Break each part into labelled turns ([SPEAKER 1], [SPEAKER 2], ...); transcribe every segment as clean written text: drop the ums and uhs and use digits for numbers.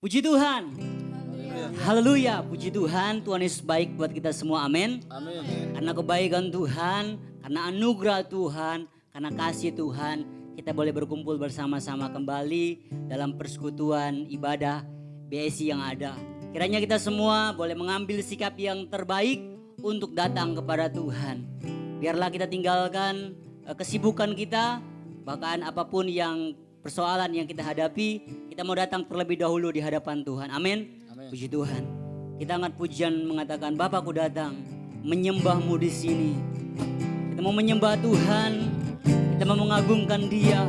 [SPEAKER 1] Puji Tuhan.
[SPEAKER 2] Haleluya.
[SPEAKER 1] Haleluya. Puji Tuhan. Tuhan Yesus baik buat kita semua. Amin.
[SPEAKER 2] Amin.
[SPEAKER 1] Karena kebaikan Tuhan, karena anugerah Tuhan, karena kasih Tuhan, kita boleh berkumpul bersama-sama kembali dalam persekutuan ibadah BSI yang ada. Kiranya kita semua boleh mengambil sikap yang terbaik untuk datang kepada Tuhan. Biarlah kita tinggalkan kesibukan kita, bahkan apapun yang persoalan yang kita hadapi, kita mau datang terlebih dahulu di hadapan Tuhan. Amin.
[SPEAKER 2] Amin.
[SPEAKER 1] Puji Tuhan. Kita angkat pujian mengatakan, Bapakku datang menyembahmu di sini. Kita mau menyembah Tuhan, kita mau mengagungkan Dia,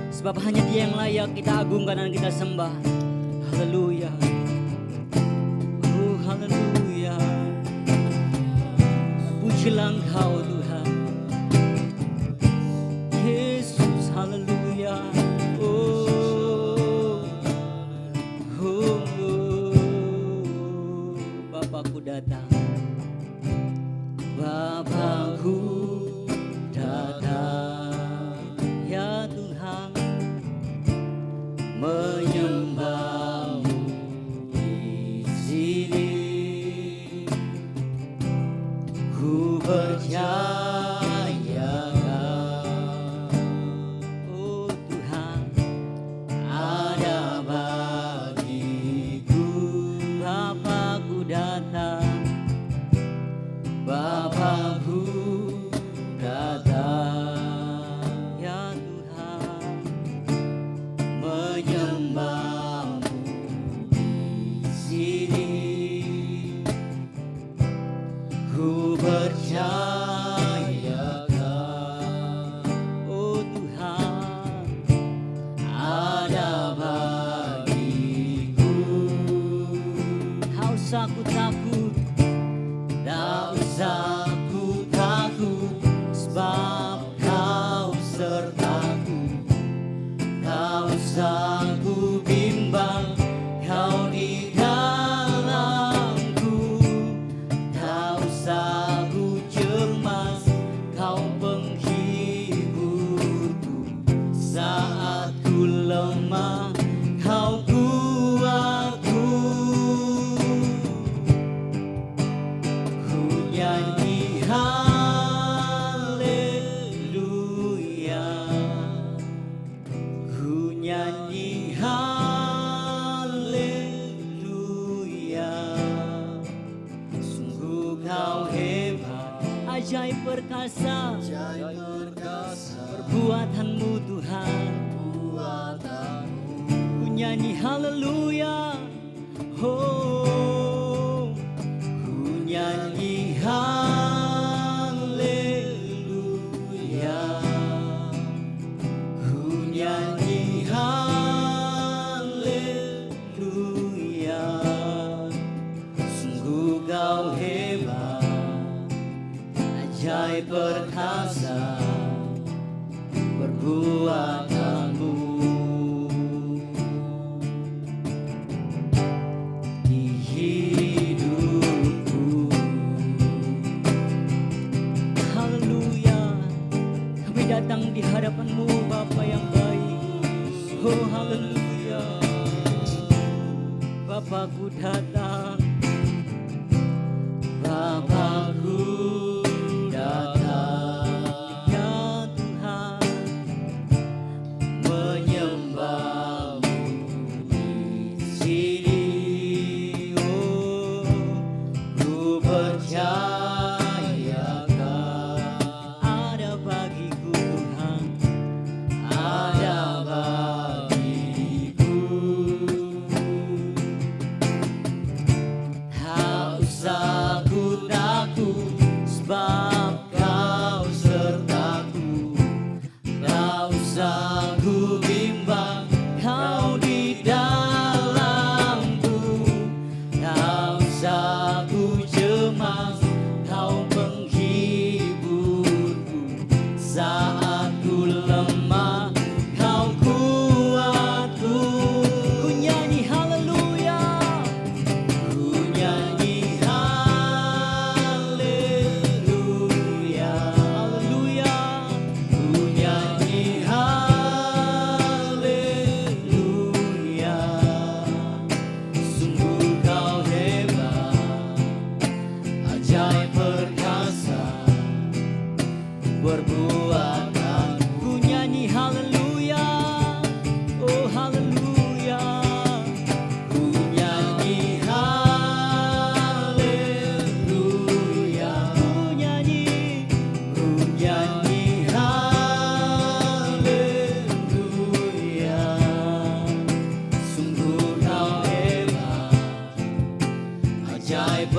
[SPEAKER 1] sebab hanya Dia yang layak kita agungkan dan kita sembah. Haleluya. Oh haleluya. Pujilah Engkau Tuhan. Yesus, haleluya. Oh, oh, Bapakku datang. Bapakku datang, ya Tuhan, menyembahmu di sini. Ku percaya oh Tuhan ada bagiku. Bapakku datang, Bapakku datang, ya Tuhan, menyembahmu di sini. Ku percaya oh Tuhan ada bagiku. Tak usah ku takut, tak usah ku takut, sebab Kau sertaku. Tak usah ku bimbang, Kau di dalamku. Tak usah ku cemas, Kau penghiburku. Saat ku lemah, Kau kuatku. Ku nyanyi haleluya, ku nyanyi haleluya. Sungguh Kau hebat, ajaib perkasa, perbuatanmu Tuhan. Ku nyanyi haleluya, oh, ku nyanyi haleluya, ku nyanyi haleluya. Sungguh Kau hebat, ajaib perkasa, perbuatanmu. Di hidupku, haleluya. Kami datang di hadapan-Mu Bapa yang baik. Oh haleluya. Bapakku datang, Bapakku datang, ya Tuhan, menyembahmu di sini. Oh, ku percaya ada bagiku Tuhan, ada bagiku.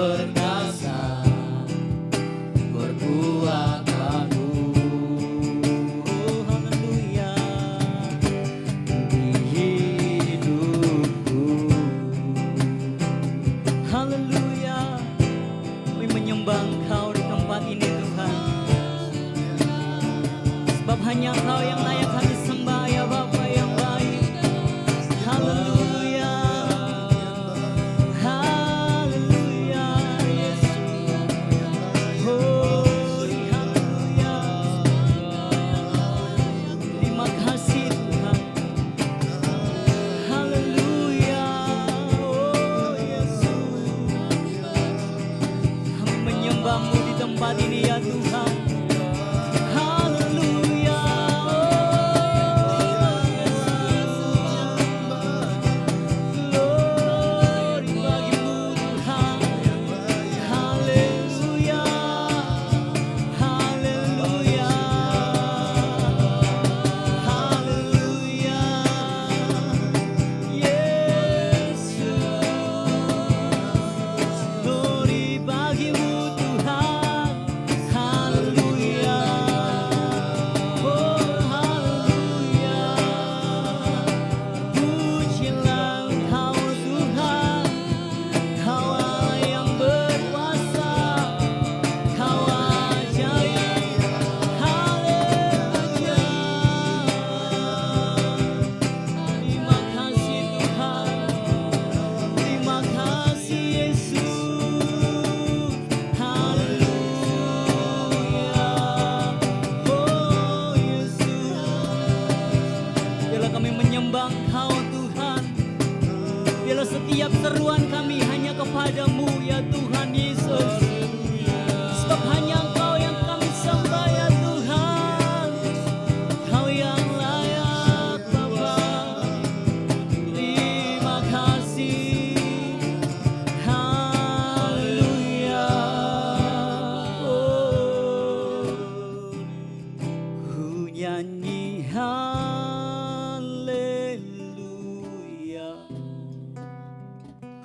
[SPEAKER 1] perkasa perbuatanmu. Oh haleluya, di hidupku. Haleluya, kami menyembah Engkau di tempat ini Tuhan. Sebab hanya Engkau yang layak kami sembah ya Bapa yang baik. Haleluya, haleluya Yesus. Oh haleluya, terima kasih Tuhan. Haleluya, oh Yesus. Kami menyembah-Mu di tempat ini ya Tuhan. Haleluya, glory bagi-Mu Tuhan. Haleluya, haleluya, haleluya, Yesus. Glory bagi-Mu Tuhan. Haleluya, oh haleluya. Pujilah Engkau Tuhan, Kau Allah yang berkuasa, Kau ajaib. Haleluya, terima kasih Tuhan, terima kasih Yesus. Haleluya, oh Yesus. Biarlah kami menyembah Engkau Tuhan. Biarlah setiap seruan kami hanya kepadamu ya Tuhan Yesus. Sebab hanya Engkau yang kami sembah ya Tuhan. Kau yang layak Bapa. Terima kasih. Haleluya. Oh, ku nyanyi haleluya.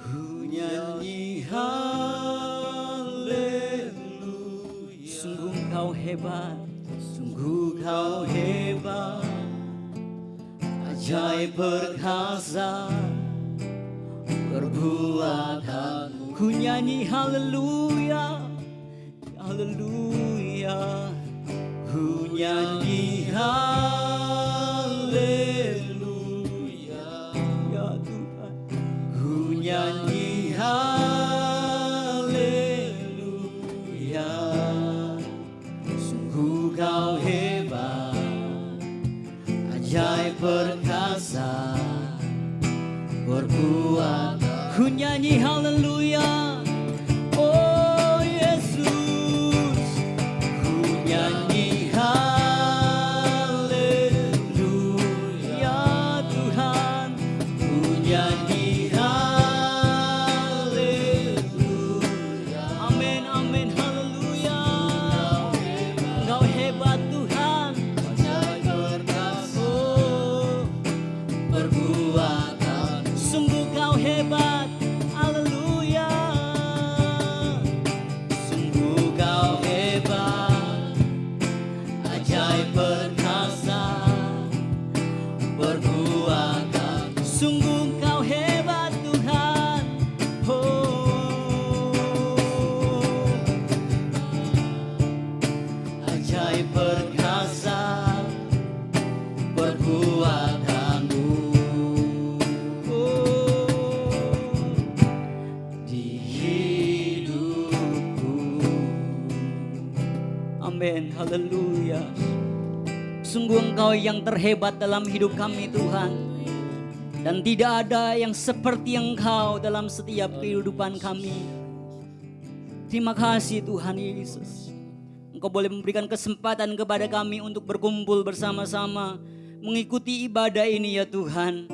[SPEAKER 1] Ku nyanyi haleluya. Sungguh Kau hebat, sungguh Kau hebat, ajaib perkasa perbuatanmu. Ku nyanyi haleluya, haleluya. Ku nyanyi haleluya, ya Tuhan. Ku nyanyi haleluya. Sungguh Kau hebat, ajaib perkasa berbuat. Ku nyanyi haleluya, oh Yesus. Ku nyanyi haleluya Tuhan. Ku nyanyi haleluya. Amin, amin, haleluya. Engkau hebat Tuhan, oh perbuatan. Sungguh Kau hebat, haleluya. Sungguh Kau hebat, ajaib perkasa perbuatan. Sungguh Kau hebat Tuhan, oh ajaib perkasa perbuatanmu. Oh, di hidupku. Amin, haleluya. Sungguh Engkau yang terhebat dalam hidup kami Tuhan. Dan tidak ada yang seperti Engkau dalam setiap kehidupan kami. Terima kasih Tuhan Yesus. Engkau boleh memberikan kesempatan kepada kami untuk berkumpul bersama-sama, mengikuti ibadah ini ya Tuhan.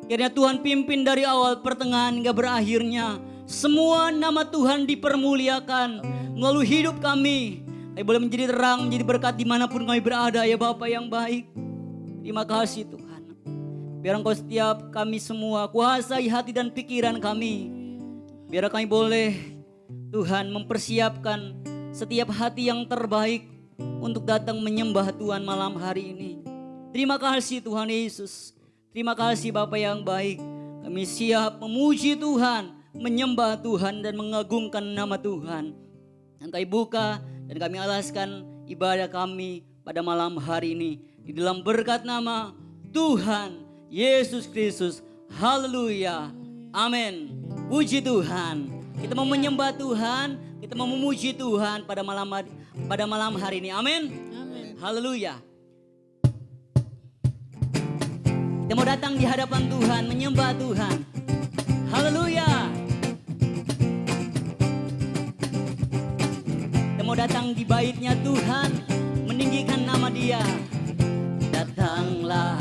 [SPEAKER 1] Kiranya Tuhan pimpin dari awal pertengahan hingga berakhirnya. Semua nama Tuhan dipermuliakan melalui hidup kami. Kami boleh menjadi terang, menjadi berkat dimanapun kami berada ya Bapa yang baik. Terima kasih Tuhan. Biar Engkau setiap kami semua kuasai hati dan pikiran kami. Biar kami boleh Tuhan mempersiapkan setiap hati yang terbaik untuk datang menyembah Tuhan malam hari ini. Terima kasih Tuhan Yesus. Terima kasih Bapa yang baik. Kami siap memuji Tuhan, menyembah Tuhan dan mengagungkan nama Tuhan. Dan kami buka dan kami alaskan ibadah kami pada malam hari ini di dalam berkat nama Tuhan Yesus Kristus. Haleluya. Amin. Puji Tuhan. Kita mau menyembah Tuhan, kita mau memuji Tuhan pada malam hari ini. Amin. Haleluya. Kita mau datang di hadapan Tuhan, menyembah Tuhan. Haleluya. Kita mau datang di baitnya Tuhan, meninggikan nama Dia. Datanglah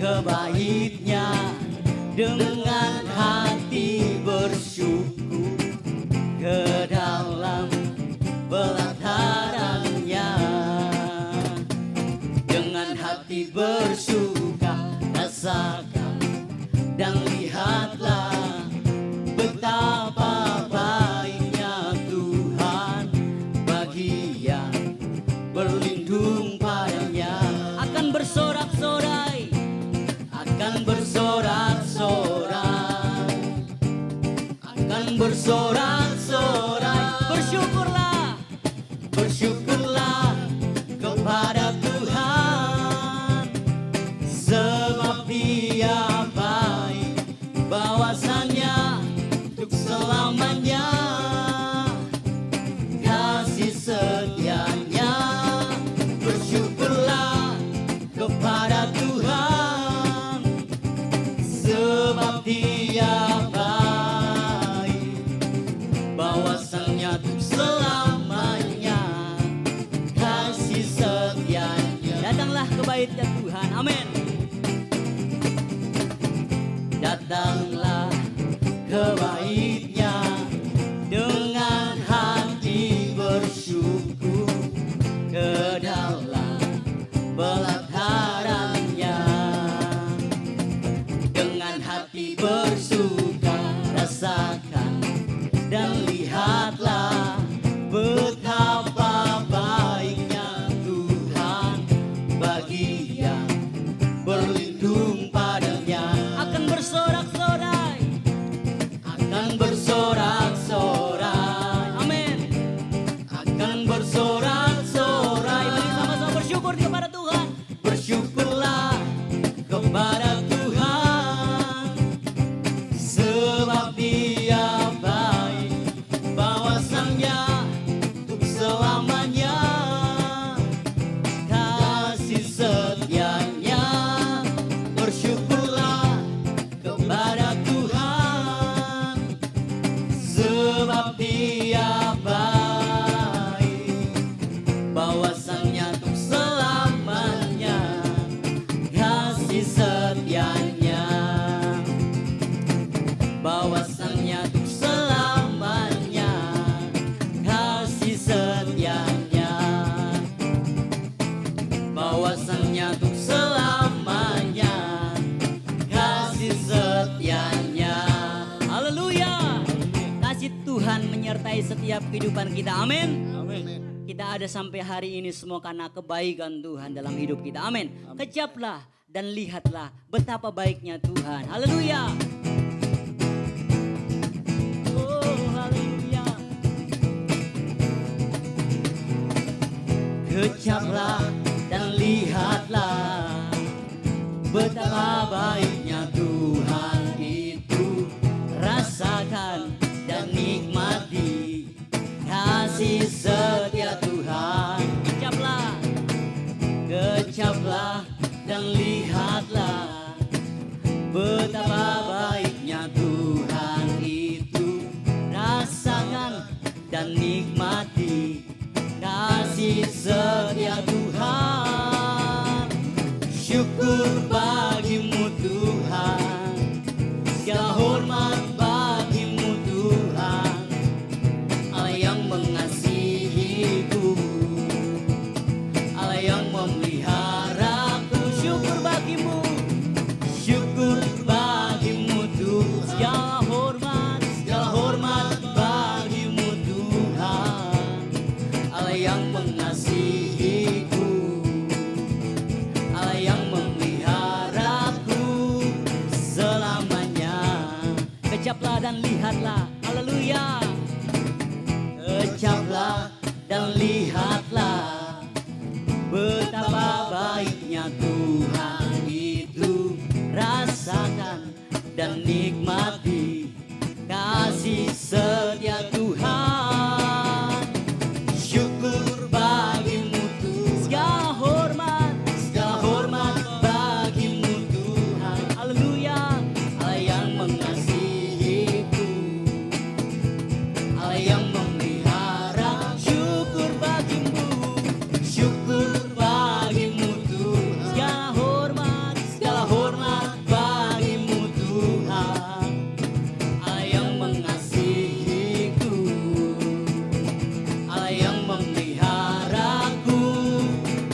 [SPEAKER 1] ke baitnya dengan hati bersyukur, ke dalam pelatarannya dengan hati bersuka, rasakan dan lihatlah betapa baiknya Tuhan bagi yang berlindung padanya. Akan bersorak-sorai, akan bersorak-sorai, akan bersorak-sorai. Bersyukurlah, bersyukurlah kepada Tuhan, sebab Dia baik, bahwasannya untuk selamanya kasih setianya. Bersyukurlah kepada Tuhan, sebab Dia baik, bahwasannya untuk selamanya kasih setianya. Datanglah ke baitnya Tuhan. Amin. Datanglah ke baitnya dengan hati bersyukur, ke dalam pelatarannya dengan hati bersuka, rasakan dan lihatlah betapa baiknya Tuhan bagi yang berlindung padanya. Akan bersorak-sorai, akan bersorak-sorai. Amin. Akan bersorak-sorai. Mari sama-sama bersyukur kepada Tuhan. Bersyukurlah kepada Tuhan, sebab Dia baik, bahwasannya untuk selamanya kasih setianya. Bersyukurlah kepada Tuhan, sebab Dia baik, bahwasannya untuk selamanya kasih setianya. Bahwasannya untuk selamanya kasih setianya. Bahwasannya untuk selamanya kasih setianya. Haleluya. Kasih Tuhan menyertai setiap kehidupan kita. Amin. Kita ada sampai hari ini semua karena kebaikan Tuhan dalam hidup kita. Amin. Kejaplah dan lihatlah betapa baiknya Tuhan. Haleluya. Oh, haleluya. Kejaplah dan lihatlah betapa baiknya Tuhan itu. Rasakan dan nikmati kasih setia Tuhan. Kejaplah, kejaplah dan lihatlah betapa baiknya Tuhan itu. Rasakan dan nikmati kasih setia Tuhan. Syukur bagimu Tuhan, segala hormat bagimu Tuhan, Allah yang mengasihiku, Allah yang memeliharaku. Syukur bagimu, syukur bagimu Tuhan, segala hormat bagimu Kecaplah dan lihatlah. Haleluya. Kecaplah dan lihatlah betapa baiknya Tuhan itu. Rasakan dan nikmati kasih setia Tuhan. Syukur bagimu Tuhan. Segala hormat bagimu Tuhan. Haleluya. Allah yang mengasihiku, Allah yang memelihara. Syukur bagimu Tuhan. Segala hormat bagimu Tuhan. Allah yang mengasihiku, Allah yang memeliharaku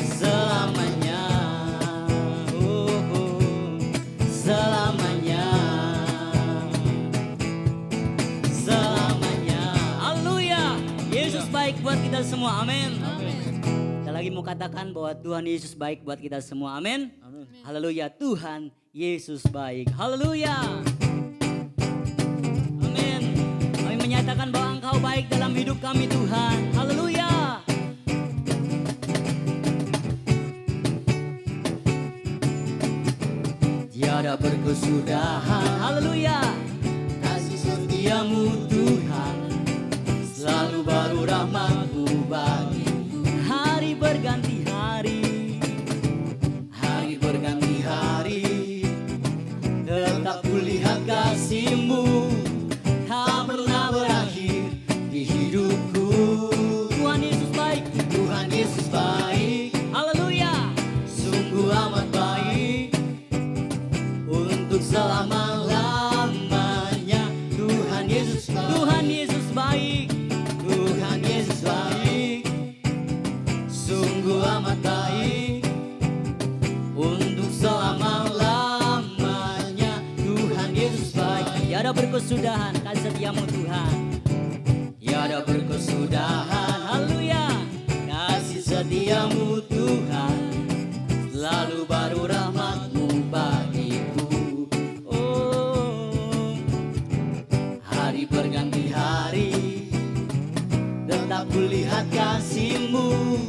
[SPEAKER 1] selamanya. Selamanya. Selamanya. Haleluya. Yesus baik buat kita semua. Amin. Kita lagi mau katakan bahwa Tuhan Yesus baik buat kita semua. Amin. Haleluya. Tuhan Yesus baik. Haleluya. Amin. Kami menyatakan bahwa Engkau baik dalam hidup kami Tuhan. Haleluya. Tiada berkesudahan. Haleluya. Kasih setiamu Tuhan, selalu baru rahmat-Mu bagi. Hari berganti hari, hari berganti hari, tetap kulihat kasih-Mu tak pernah berakhir di hidupku. Tuhan Yesus baik, Tuhan Yesus baik. Haleluya. Sungguh amat baik untuk selama-lamanya. Tuhan Yesus baik, Tuhan Yesus baik, Tuhan Yesus baik. Sungguh amat baik untuk selama-lamanya. Tuhan Yesus baik. Tiada berkesudahan kasih setiamu Tuhan. Tiada berkesudahan. Haleluya. Kasih setiamu Tuhan, selalu baru rahmat-Mu bagiku. Oh, hari berganti hari, tetap kulihat kasih-Mu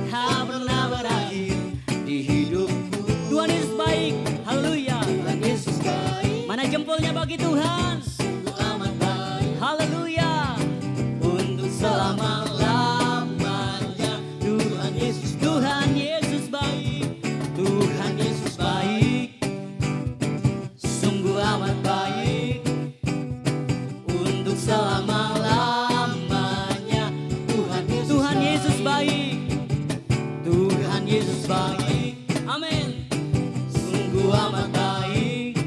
[SPEAKER 1] tak pernah berakhir di hidupku. Tuhan Yesus baik. Haleluya. Tuhan Yesus baik. Mana jempolnya bagi Tuhan? Sungguh amat baik. Haleluya. Untuk selama-lamanya. Tuhan Yesus, Tuhan Yesus baik. Tuhan Yesus baik. Sungguh amat baik. Untuk selama-lamanya. Tuhan Yesus baik. Tuhan Yesus baik. Amin. Sungguh amat baik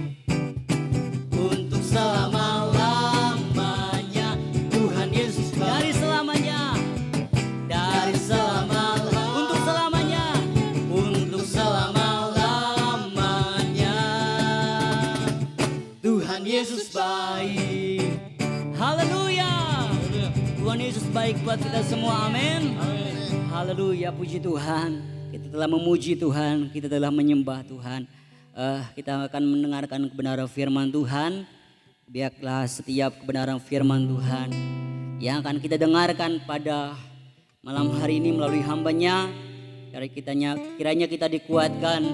[SPEAKER 1] untuk selama-lamanya. Tuhan Yesus baik. Dari selamanya, dari untuk selamanya, untuk selama-lamanya. Tuhan Yesus baik. Haleluya. Tuhan Yesus baik buat kita semua. Amin. Haleluya, puji Tuhan. Kita telah memuji Tuhan, kita telah menyembah Tuhan. Kita akan mendengarkan kebenaran firman Tuhan. Biarlah setiap kebenaran firman Tuhan yang akan kita dengarkan pada malam hari ini melalui hamba-Nya, kiranya kita dikuatkan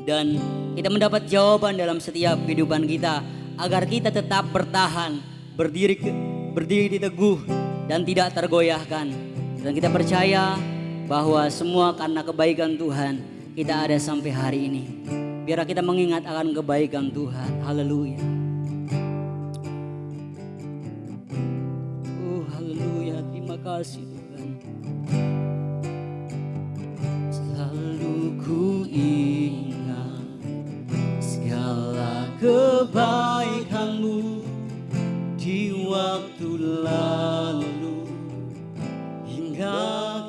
[SPEAKER 1] dan kita mendapat jawaban dalam setiap kehidupan kita, agar kita tetap bertahan, berdiri teguh dan tidak tergoyahkan. Dan kita percaya bahwa semua karena kebaikan Tuhan kita ada sampai hari ini. Biar kita mengingat akan kebaikan Tuhan. Haleluya. Oh haleluya, terima kasih Tuhan. Selalu ku ingat segala kebaikan-Mu di waktu lalu hingga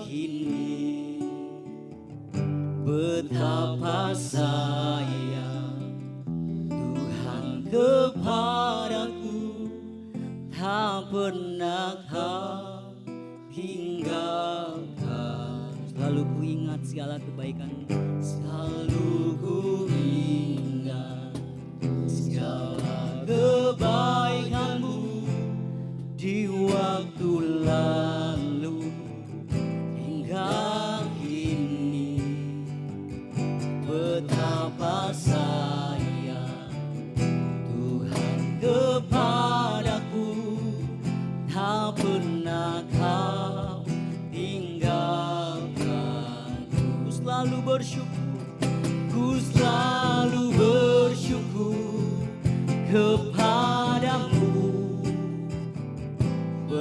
[SPEAKER 1] kini. Betapa sayang Tuhan kepadaku, tak pernah Kau tinggalkan. Selalu ku ingat segala kebaikan-Mu, selalu ku ingat segala kebaikan.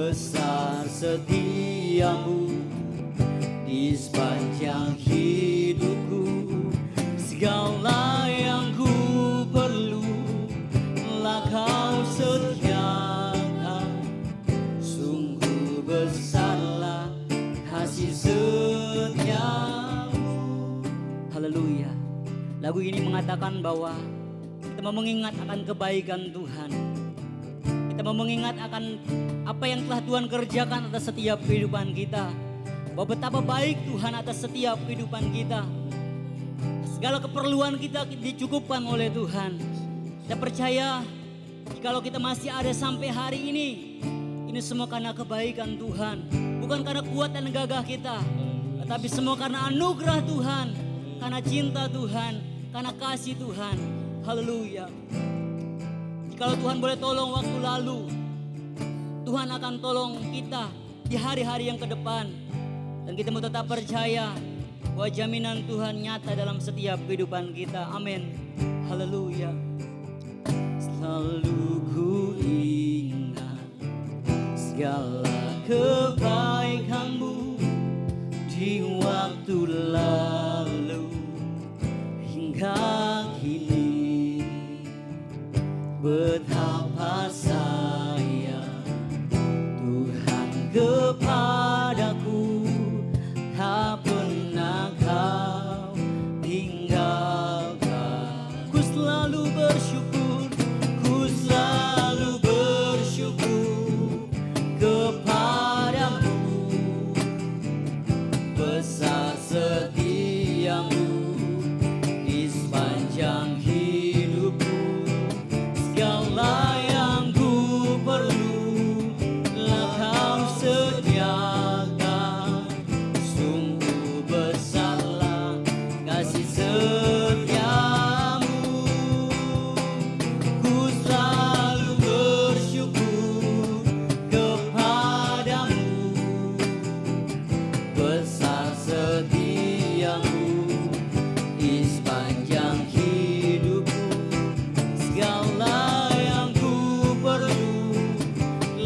[SPEAKER 1] besar setiamu di sepanjang hidupku. Segala yang ku perlu lah Kau sediakan. Sungguh besarlah kasih setiamu. Haleluya. Lagu ini mengatakan bahwa kita mau mengingat akan kebaikan Tuhan. Kita mau mengingat akan apa yang telah Tuhan kerjakan atas setiap kehidupan kita. Bahwa betapa baik Tuhan atas setiap kehidupan kita. Segala keperluan kita dicukupkan oleh Tuhan. Kita percaya kalau kita masih ada sampai hari ini semua karena kebaikan Tuhan. Bukan karena kuat dan gagah kita, tetapi semua karena anugerah Tuhan, karena cinta Tuhan, karena kasih Tuhan. Haleluya. Kalau Tuhan boleh tolong waktu lalu, Tuhan akan tolong kita di hari-hari yang ke depan. Dan kita mau tetap percaya bahwa jaminan Tuhan nyata dalam setiap kehidupan kita. Amin. Haleluya. Selalu ku ingat segala kebaikan-Mu di waktu lalu hingga kini. Betapa sayang Tuhan kepadaku, tak pernah Kau tinggalkan. Ku selalu bersyukur, ku selalu bersyukur kepadamu. Besar setiamu di sepanjang hidupku. Segala yang ku perlu lah Kau sediakan. Sungguh besarlah kasih setiamu. Ku selalu bersyukur kepadamu. Besar setiamu di sepanjang hidupku. Segala yang ku perlu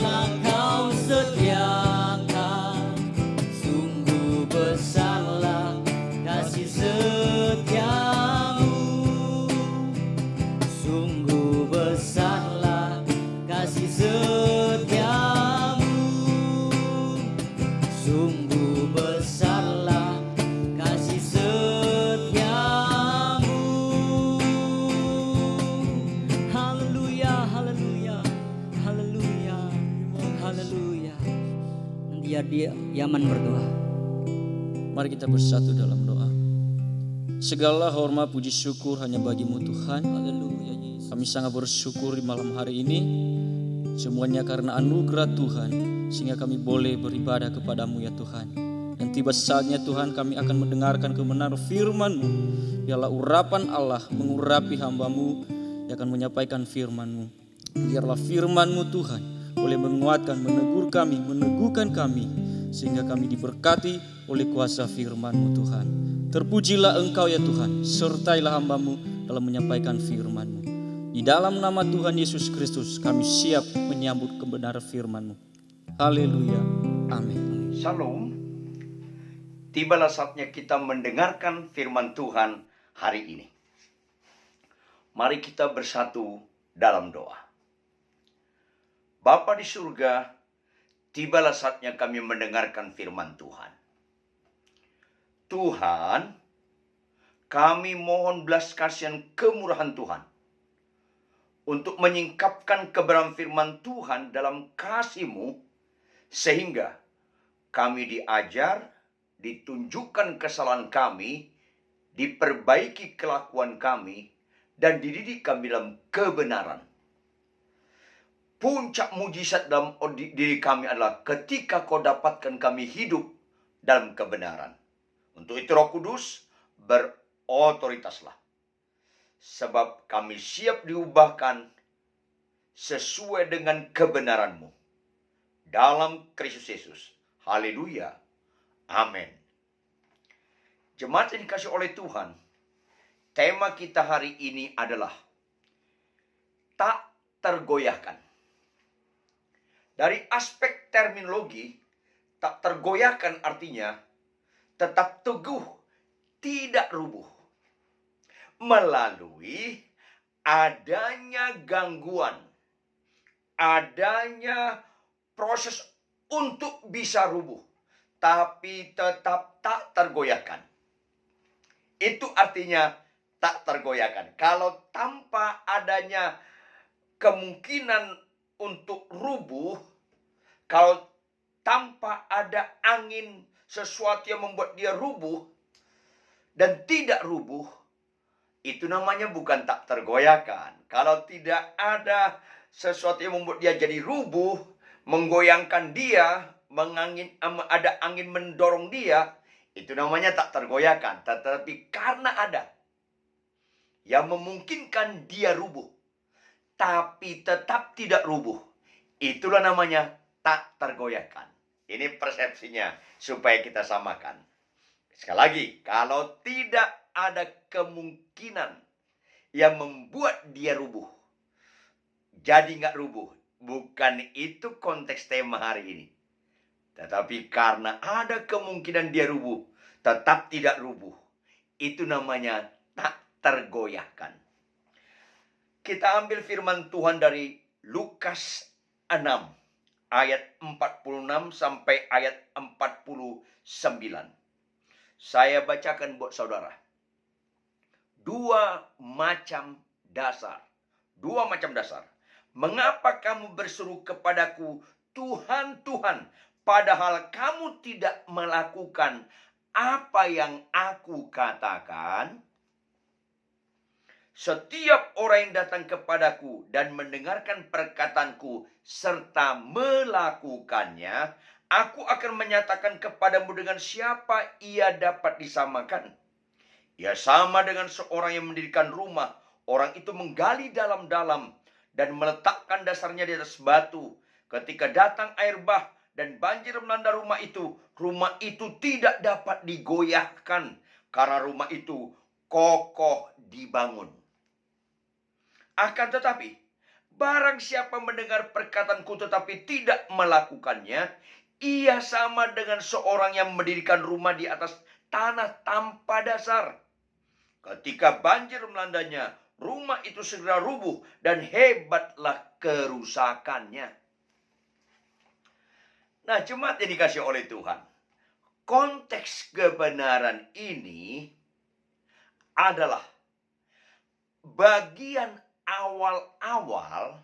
[SPEAKER 1] lah Kau sediakan. Sungguh besarlah kasih setiamu. Sungguh besarlah kasih setiamu. Sungguh besarlah kasih setiamu. Haleluya, haleluya, haleluya, haleluya. Biar dia Yaman berdoa.
[SPEAKER 2] Mari kita bersatu dalam doa. Segala hormat puji syukur hanya bagi-Mu Tuhan.
[SPEAKER 1] Haleluya Yesus.
[SPEAKER 2] Kami sangat bersyukur di malam hari ini. Semuanya karena anugerah Tuhan, sehingga kami boleh beribadah kepada-Mu ya Tuhan. Dan tiba saatnya Tuhan kami akan mendengarkan kebenaran firman-Mu. Biarlah urapan Allah mengurapi hamba-Mu yang akan menyampaikan firman-Mu. Biarlah firman-Mu Tuhan boleh menguatkan, menegur kami, meneguhkan kami, sehingga kami diberkati oleh kuasa firman-Mu Tuhan. Terpujilah Engkau ya Tuhan, sertailah hamba-Mu dalam menyampaikan firman-Mu. Di dalam nama Tuhan Yesus Kristus kami siap menyambut kebenaran firman-Mu. Haleluya, amin.
[SPEAKER 3] Shalom. Tibalah saatnya kita mendengarkan firman Tuhan hari ini. Mari kita bersatu dalam doa. Bapa di surga, tibalah saatnya kami mendengarkan firman Tuhan. Tuhan, kami mohon belas kasihan kemurahan Tuhan untuk menyingkapkan kebenaran firman Tuhan dalam kasih-Mu, sehingga kami diajar, ditunjukkan kesalahan kami, diperbaiki kelakuan kami, dan dididik kami dalam kebenaran. Puncak mujizat dalam diri kami adalah ketika Kau dapatkan kami hidup dalam kebenaran. Untuk itu Roh Kudus, berotoritaslah. Sebab kami siap diubahkan sesuai dengan kebenaran-Mu. Dalam Kristus Yesus. Haleluya. Amin. Jemaat yang dikasihi oleh Tuhan, tema kita hari ini adalah tak tergoyahkan. Dari aspek terminologi, tak tergoyahkan artinya tetap teguh, tidak rubuh. Melalui adanya gangguan, adanya proses untuk bisa rubuh, tapi tetap tak tergoyahkan. Itu artinya tak tergoyahkan. Kalau tanpa adanya kemungkinan untuk rubuh, kalau tanpa ada angin sesuatu yang membuat dia rubuh dan tidak rubuh, itu namanya bukan tak tergoyahkan. Kalau tidak ada sesuatu yang membuat dia jadi rubuh, menggoyangkan dia, ada angin mendorong dia, itu namanya tak tergoyahkan. Tetapi karena ada yang memungkinkan dia rubuh, tapi tetap tidak rubuh, itulah namanya tak tergoyahkan. Ini persepsinya supaya kita samakan. Sekali lagi, kalau tidak ada kemungkinan yang membuat dia rubuh, jadi nggak rubuh. Bukan itu konteks tema hari ini. Tetapi karena ada kemungkinan dia rubuh, tetap tidak rubuh. Itu namanya tak tergoyahkan. Kita ambil firman Tuhan dari Lukas 6, ayat 46 sampai ayat 49. Saya bacakan buat saudara. Dua macam dasar. Mengapa kamu berseru kepadaku, Tuhan, Tuhan, padahal kamu tidak melakukan apa yang aku katakan? Setiap orang yang datang kepadaku dan mendengarkan perkataanku serta melakukannya, aku akan menyatakan kepadamu dengan siapa ia dapat disamakan. Ia sama dengan seorang yang mendirikan rumah. Orang itu menggali dalam-dalam dan meletakkan dasarnya di atas batu. Ketika datang air bah dan banjir melanda rumah itu tidak dapat digoyahkan karena rumah itu kokoh dibangun. Akan tetapi, barang siapa mendengar perkataanku tetapi tidak melakukannya, ia sama dengan seorang yang mendirikan rumah di atas tanah tanpa dasar. Ketika banjir melandanya, rumah itu segera rubuh dan hebatlah kerusakannya. Nah, jemaat yang dikasih oleh Tuhan, konteks kebenaran ini adalah bagian awal-awal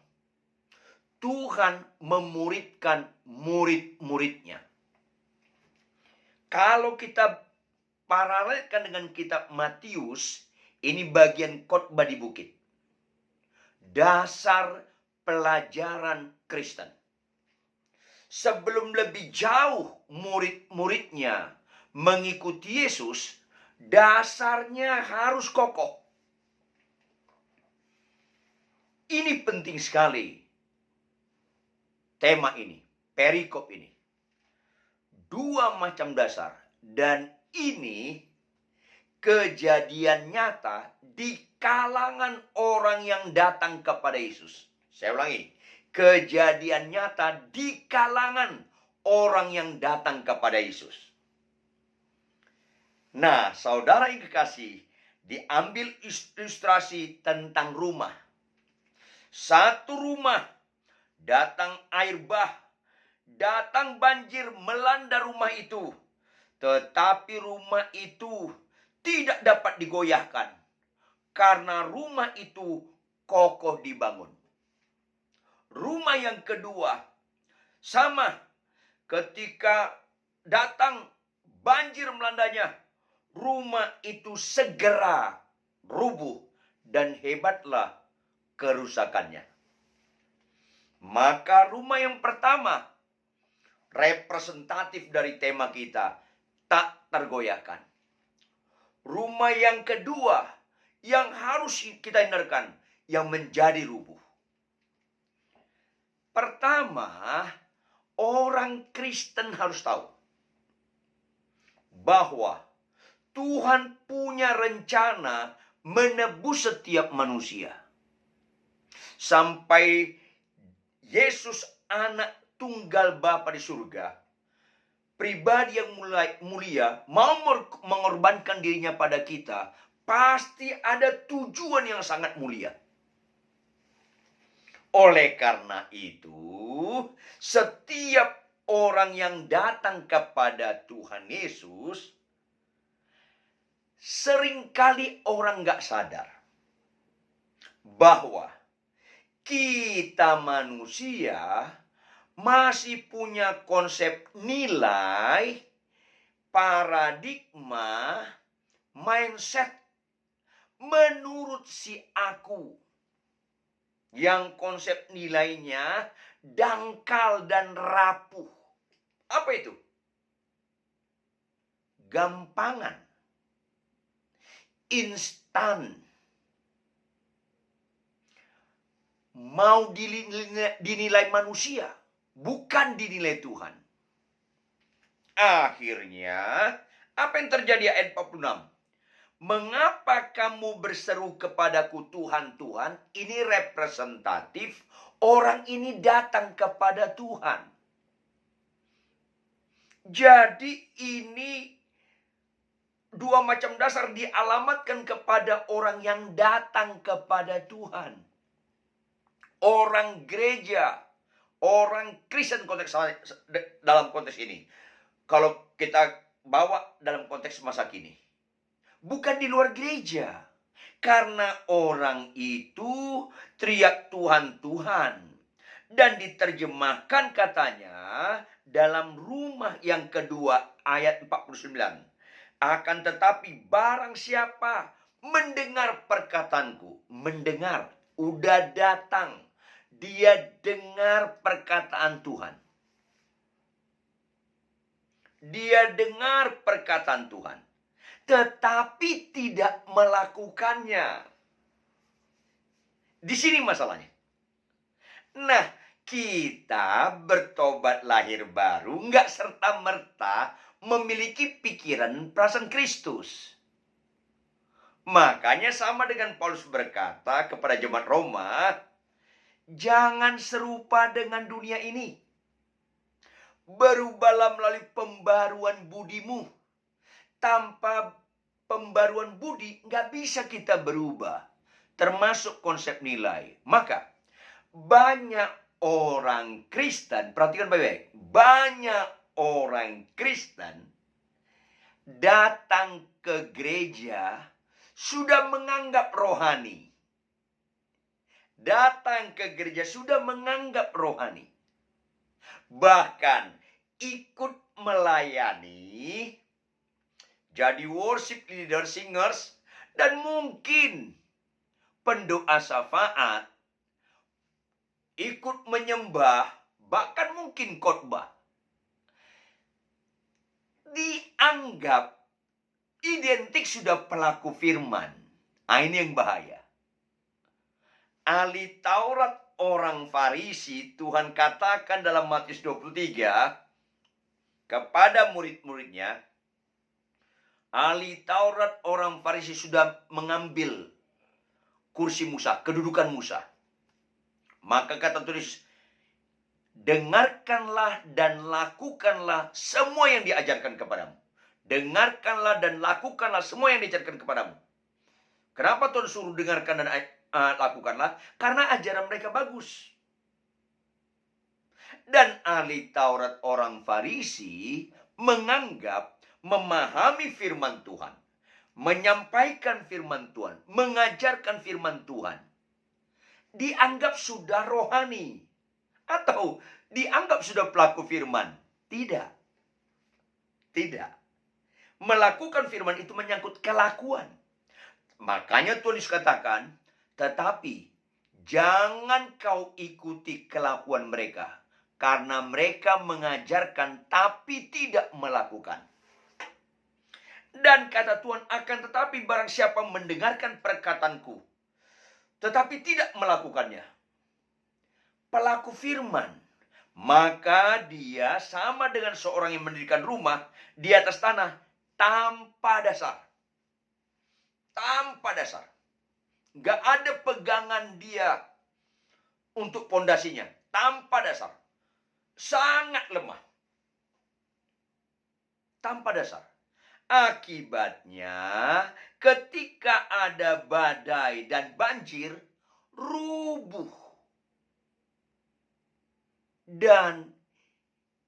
[SPEAKER 3] Tuhan memuridkan murid-muridnya. Kalau kita paralelkan dengan kitab Matius, ini bagian khotbah di bukit. Dasar pelajaran Kristen. Sebelum lebih jauh murid-muridnya mengikuti Yesus, dasarnya harus kokoh. Ini penting sekali. Tema ini, perikop ini. Dua macam dasar. Dan ini kejadian nyata di kalangan orang yang datang kepada Yesus. Saya ulangi. Kejadian nyata di kalangan orang yang datang kepada Yesus. Nah, saudara yang kekasih, diambil ilustrasi tentang rumah. Satu rumah, datang air bah, datang banjir melanda rumah itu. Tetapi rumah itu tidak dapat digoyahkan. Karena rumah itu kokoh dibangun. Rumah yang kedua, sama. Ketika datang banjir melandanya, rumah itu segera rubuh dan hebatlah kerusakannya. Maka rumah yang pertama, representatif dari tema kita, tak tergoyahkan. Rumah yang kedua, yang harus kita hindarkan, yang menjadi rubuh. Pertama, orang Kristen harus tahu bahwa Tuhan punya rencana menebus setiap manusia. Sampai Yesus anak tunggal Bapa di surga, pribadi yang mulia, mau mengorbankan dirinya pada kita, pasti ada tujuan yang sangat mulia. Oleh karena itu, setiap orang yang datang kepada Tuhan Yesus, seringkali orang nggak sadar bahwa kita manusia masih punya konsep nilai, paradigma, mindset menurut si aku. Yang konsep nilainya dangkal dan rapuh. Apa itu? Gampangan. Instan. Mau dinilai manusia, bukan dinilai Tuhan. Akhirnya, apa yang terjadi ayat 46? Mengapa kamu berseru kepadaku Tuhan, Tuhan? Ini representatif, orang ini datang kepada Tuhan. Jadi ini dua macam dasar dialamatkan kepada orang yang datang kepada Tuhan. Orang gereja, orang Kristen dalam konteks ini. Kalau kita bawa dalam konteks masa kini. Bukan di luar gereja. Karena orang itu teriak Tuhan, Tuhan. Dan diterjemahkan katanya dalam rumah yang kedua ayat 49. Akan tetapi barang siapa mendengar perkataanku. Mendengar, udah datang. Dia dengar perkataan Tuhan. Dia dengar perkataan Tuhan. Tetapi tidak melakukannya. Di sini masalahnya. Nah, kita bertobat lahir baru nggak serta-merta memiliki pikiran perasaan Kristus. Makanya sama dengan Paulus berkata kepada jemaat Roma, jangan serupa dengan dunia ini. Berubahlah melalui pembaruan budimu. Tanpa pembaruan budi, nggak bisa kita berubah. Termasuk konsep nilai. Maka, banyak orang Kristen, perhatikan baik-baik. Banyak orang Kristen datang ke gereja sudah menganggap rohani. Datang ke gereja sudah menganggap rohani. Bahkan ikut melayani, jadi worship leader, singers, dan mungkin pendoa syafaat, ikut menyembah, bahkan mungkin khotbah. Dianggap identik sudah pelaku firman. Nah, ini yang bahaya. Ahli Taurat orang Farisi, Tuhan katakan dalam Matius 23 kepada murid-muridnya, ahli Taurat orang Farisi sudah mengambil kursi Musa, kedudukan Musa. Maka kata tulis, dengarkanlah dan lakukanlah semua yang diajarkan kepadamu. Dengarkanlah dan lakukanlah semua yang diajarkan kepadamu. Kenapa Tuhan suruh dengarkan dan lakukanlah? Karena ajaran mereka bagus. Dan ahli Taurat orang Farisi menganggap memahami firman Tuhan, menyampaikan firman Tuhan, mengajarkan firman Tuhan, dianggap sudah rohani. Atau dianggap sudah pelaku firman. Tidak. Tidak. Melakukan firman itu menyangkut kelakuan. Makanya Tuhan Yesus katakan, tetapi jangan kau ikuti kelakuan mereka. Karena mereka mengajarkan tapi tidak melakukan. Dan kata Tuhan, akan tetapi barang siapa mendengarkan perkataanku, tetapi tidak melakukannya, pelaku firman, maka dia sama dengan seorang yang mendirikan rumah di atas tanah tanpa dasar. Tanpa dasar. Gak ada pegangan dia untuk pondasinya. Tanpa dasar. sangat lemah. Tanpa dasar. Akibatnya, ketika ada badai dan banjir, rubuh. Dan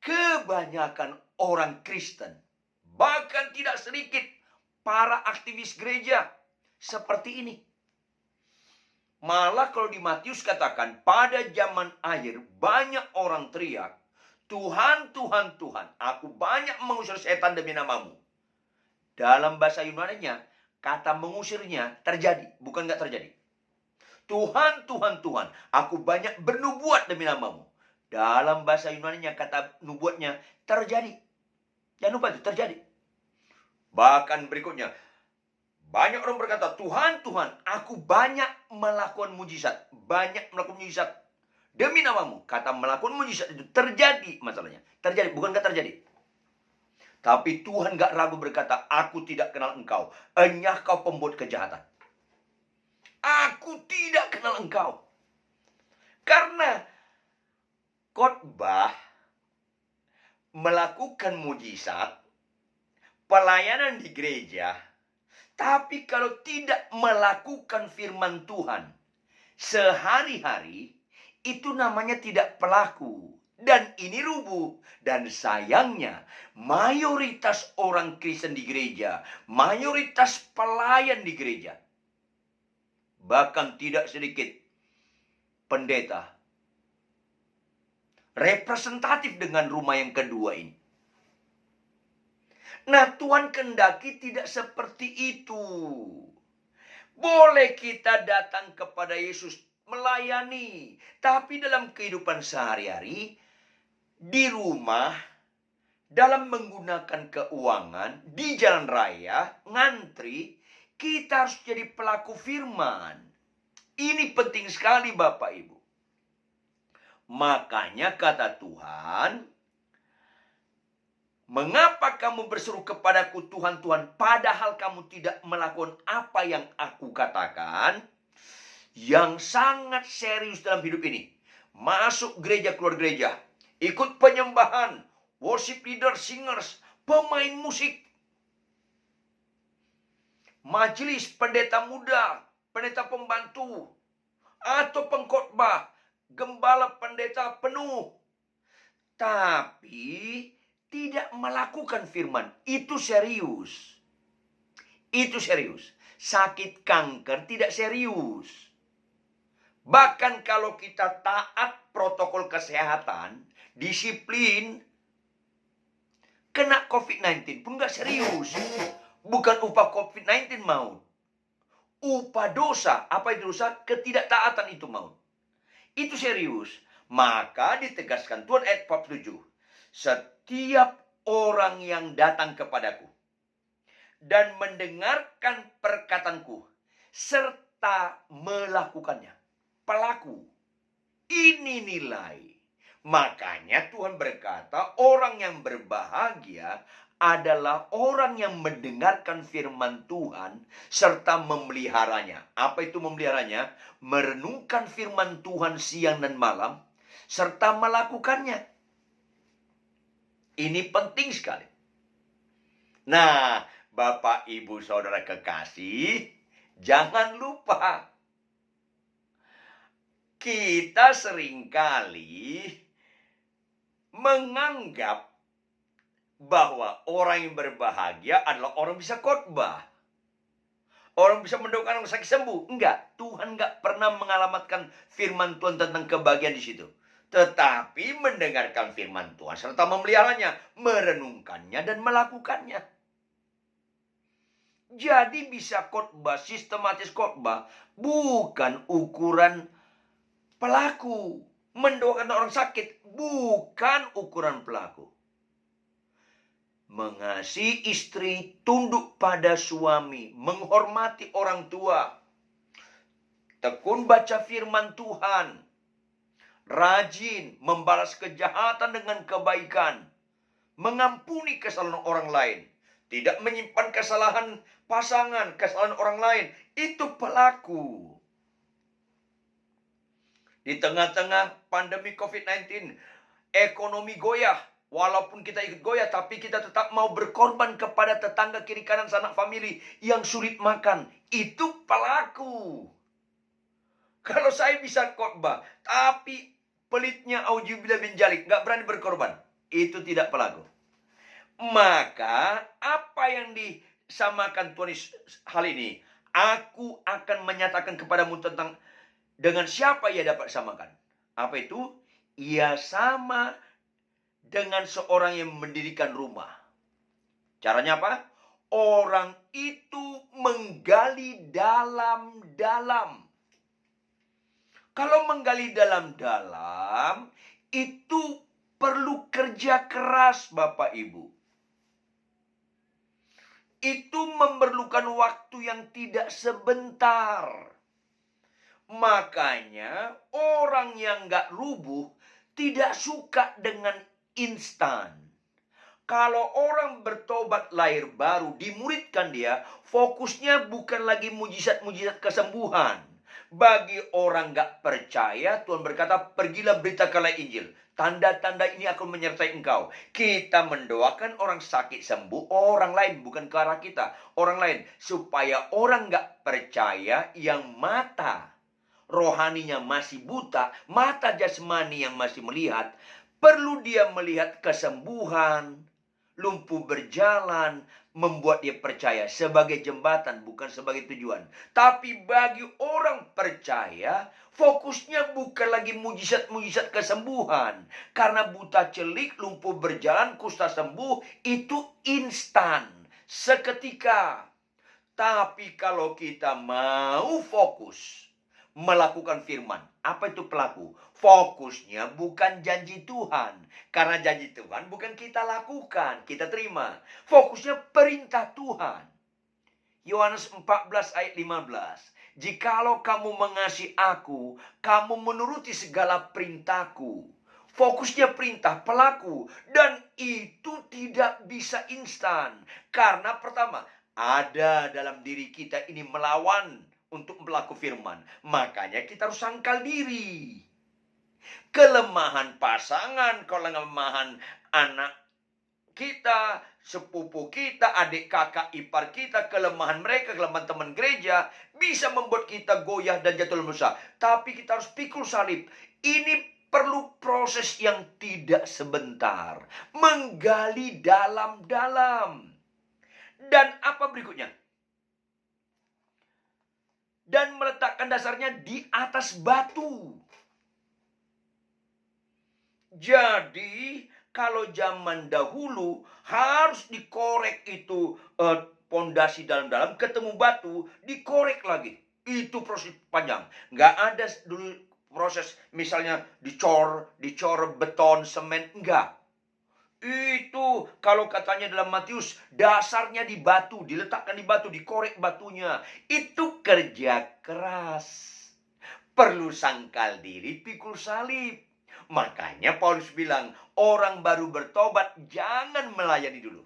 [SPEAKER 3] kebanyakan orang Kristen, bahkan tidak sedikit para aktivis gereja seperti ini. Malah kalau di Matius katakan, pada zaman akhir banyak orang teriak, Tuhan, Tuhan, Tuhan, aku banyak mengusir setan demi namamu. Dalam bahasa Yunaninya, kata mengusirnya terjadi, bukan nggak terjadi. Tuhan, Tuhan, Tuhan, aku banyak bernubuat demi namamu. Dalam bahasa Yunaninya, kata nubuatnya terjadi. Jangan lupa itu terjadi. Bahkan berikutnya, banyak orang berkata, Tuhan, Tuhan, aku banyak melakukan mujizat. Banyak melakukan mujizat demi namamu. Kata melakukan mujizat itu terjadi masalahnya. Terjadi, bukan nggak terjadi. Tapi Tuhan nggak ragu berkata, aku tidak kenal engkau. Enyah kau pembuat kejahatan. Aku tidak kenal engkau. Karena khotbah, melakukan mujizat, pelayanan di gereja, tapi kalau tidak melakukan firman Tuhan sehari-hari, itu namanya tidak pelaku. Dan ini rubuh. Dan sayangnya, mayoritas orang Kristen di gereja, mayoritas pelayan di gereja, bahkan tidak sedikit pendeta, representatif dengan rumah yang kedua ini. Nah, Tuhan kehendaki tidak seperti itu. Boleh kita datang kepada Yesus melayani, tapi dalam kehidupan sehari-hari, di rumah, dalam menggunakan keuangan, di jalan raya, ngantri, kita harus jadi pelaku firman. Ini penting sekali Bapak Ibu. Makanya kata Tuhan, mengapa kamu berseru kepadaku Tuhan, Tuhan, padahal kamu tidak melakukan apa yang aku katakan? Yang sangat serius dalam hidup ini. Masuk gereja, keluar gereja. Ikut penyembahan, worship leader, singers, pemain musik. Majelis, pendeta muda, pendeta pembantu, atau pengkhotbah, gembala, pendeta penuh. Tapi tidak melakukan firman. Itu serius. Itu serius. Sakit kanker tidak serius. Bahkan kalau kita taat protokol kesehatan, disiplin, kena COVID-19 pun gak serius. Bukan upah COVID-19 maut. Upah dosa. Apa itu dosa? Ketidaktaatan itu maut. Itu serius. Maka ditegaskan Tuhan ayat 47. Setiap orang yang datang kepadaku dan mendengarkan perkataanku serta melakukannya. Pelaku. Ini nilai. Makanya Tuhan berkata, orang yang berbahagia adalah orang yang mendengarkan firman Tuhan serta memeliharanya. Apa itu memeliharanya? Merenungkan firman Tuhan siang dan malam serta melakukannya. Ini penting sekali. Nah, Bapak, Ibu, Saudara kekasih, jangan lupa. Kita seringkali menganggap bahwa orang yang berbahagia adalah orang bisa khotbah. Orang bisa mendoakan orang sakit sembuh. Enggak, Tuhan enggak pernah mengalamatkan firman Tuhan tentang kebahagiaan di situ. Tetapi mendengarkan firman Tuhan serta memeliharanya, merenungkannya dan melakukannya. Jadi bisa khotbah, sistematis khotbah, bukan ukuran pelaku. Mendoakan orang sakit, bukan ukuran pelaku. Mengasihi istri, tunduk pada suami, menghormati orang tua, tekun baca firman Tuhan, rajin membalas kejahatan dengan kebaikan, mengampuni kesalahan orang lain, tidak menyimpan kesalahan pasangan, kesalahan orang lain. Itu pelaku. Di tengah-tengah pandemi COVID-19, Ekonomi goyah. Walaupun kita ikut goyah, tapi kita tetap mau berkorban kepada tetangga kiri kanan sanak famili yang sulit makan. Itu pelaku. Kalau saya bisa khotbah, tapi pelitnya auzubillah bin jalik, nggak berani berkorban, itu tidak pelaku. Maka apa yang disamakan Tuhan hal ini? Aku akan menyatakan kepadamu tentang dengan siapa ia dapat samakan. Apa itu? Ia sama dengan seorang yang mendirikan rumah. Caranya apa? Orang itu menggali dalam-dalam. Kalau menggali dalam-dalam, itu perlu kerja keras, Bapak Ibu. Itu memerlukan waktu yang tidak sebentar. Makanya orang yang gak rubuh tidak suka dengan instan. Kalau orang bertobat lahir baru, dimuridkan dia, fokusnya bukan lagi mujizat-mujizat kesembuhan. Bagi orang gak percaya, Tuhan berkata, pergilah beritakanlah Injil. Tanda-tanda ini akan menyertai engkau. Kita mendoakan orang sakit sembuh, orang lain, bukan ke arah kita. Orang lain, supaya orang gak percaya yang mata rohaninya masih buta, mata jasmani yang masih melihat, perlu dia melihat kesembuhan, lumpuh berjalan, membuat dia percaya sebagai jembatan, bukan sebagai tujuan. Tapi bagi orang percaya, fokusnya bukan lagi mujizat-mujizat kesembuhan. Karena buta celik, lumpuh berjalan, kusta sembuh, itu instan, seketika. Tapi kalau kita mau fokus melakukan firman, apa itu pelaku? Fokusnya bukan janji Tuhan. Karena janji Tuhan bukan kita lakukan, kita terima. Fokusnya perintah Tuhan. Yohanes 14 ayat 15. Jikalau kamu mengasihi aku, kamu menuruti segala perintahku. Fokusnya perintah, pelaku. Dan itu tidak bisa instan. Karena pertama, ada dalam diri kita ini melawan untuk melakukan firman. Makanya kita harus sangkal diri. Kelemahan pasangan, kelemahan anak kita, sepupu kita, adik kakak ipar kita, kelemahan mereka, kelemahan teman gereja, bisa membuat kita goyah dan jatuh dalam dosa. Tapi kita harus pikul salib. Ini perlu proses yang tidak sebentar. Menggali dalam-dalam. Dan apa berikutnya? Dan meletakkan dasarnya di atas batu. Jadi, kalau zaman dahulu harus dikorek itu pondasi dalam-dalam, ketemu batu, dikorek lagi. Itu proses panjang. Nggak ada dulu proses misalnya dicor beton, semen. Enggak. Itu kalau katanya dalam Matius, dasarnya di batu, diletakkan di batu, dikorek batunya. Itu kerja keras. Perlu sangkal diri, pikul salib. Makanya Paulus bilang, orang baru bertobat jangan melayani dulu.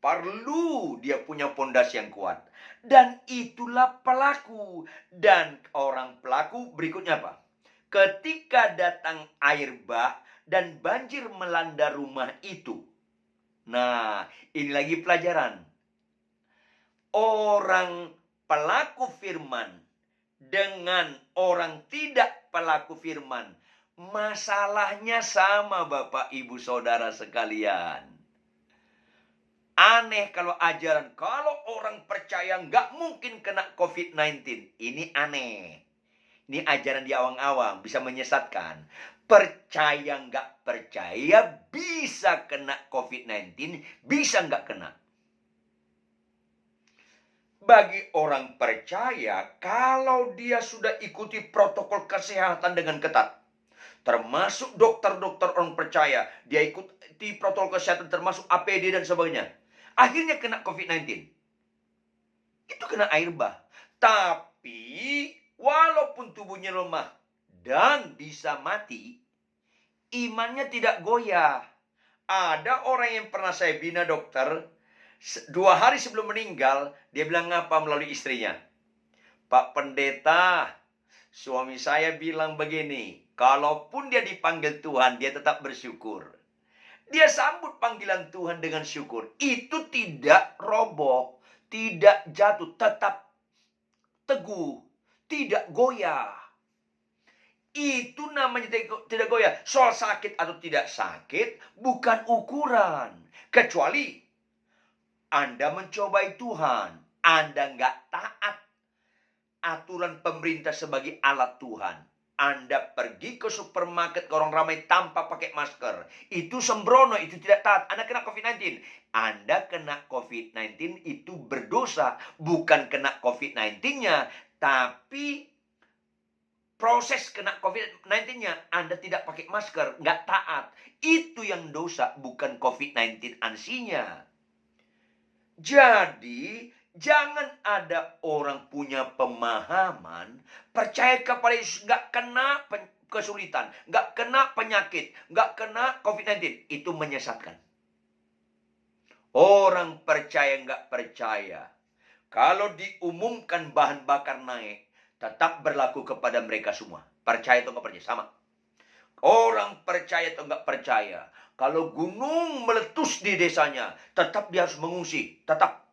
[SPEAKER 3] Perlu dia punya pondasi yang kuat. Dan itulah pelaku. Dan orang pelaku berikutnya apa? Ketika datang air bah dan banjir melanda rumah itu. Nah, ini lagi pelajaran. Orang pelaku firman dengan orang tidak pelaku firman, masalahnya sama, Bapak, Ibu, Saudara sekalian. Aneh kalau ajaran, kalau orang percaya nggak mungkin kena COVID-19. Ini aneh. Ini ajaran di awang-awang, bisa menyesatkan. Percaya nggak percaya, bisa kena COVID-19, bisa nggak kena. Bagi orang percaya, kalau dia sudah ikuti protokol kesehatan dengan ketat, termasuk dokter-dokter orang percaya, dia ikuti protokol kesehatan termasuk APD dan sebagainya, akhirnya kena COVID-19. Itu kena air bah. Tapi walaupun tubuhnya lemah dan bisa mati, imannya tidak goyah. Ada orang yang pernah saya bina, dokter, 2 hari sebelum meninggal, dia bilang apa melalui istrinya? Pak Pendeta, Suami saya bilang begini, kalaupun dia dipanggil Tuhan, dia tetap bersyukur. Dia sambut panggilan Tuhan dengan syukur. Itu tidak roboh, tidak jatuh, tetap teguh, tidak goyah. Itu namanya tidak goyah. Soal sakit atau tidak sakit bukan ukuran. Kecuali Anda mencobai Tuhan. Anda nggak taat aturan pemerintah sebagai alat Tuhan. Anda pergi ke supermarket, ke orang ramai tanpa pakai masker. Itu sembrono, itu tidak taat. Anda kena COVID-19. Anda kena COVID-19 itu berdosa. Bukan kena COVID-19-nya, tapi proses kena COVID-19-nya, Anda tidak pakai masker, nggak taat. Itu yang dosa, bukan COVID-19 ansinya. Jadi, jangan ada orang punya pemahaman, percaya kepada Yesus, nggak kena kesulitan, nggak kena penyakit, nggak kena COVID-19. Itu menyesatkan. Orang percaya nggak percaya, kalau diumumkan bahan bakar naik, tetap berlaku kepada mereka semua. Percaya atau nggak percaya, sama. Orang percaya atau nggak percaya, kalau gunung meletus di desanya, tetap dia harus mengungsi. Tetap.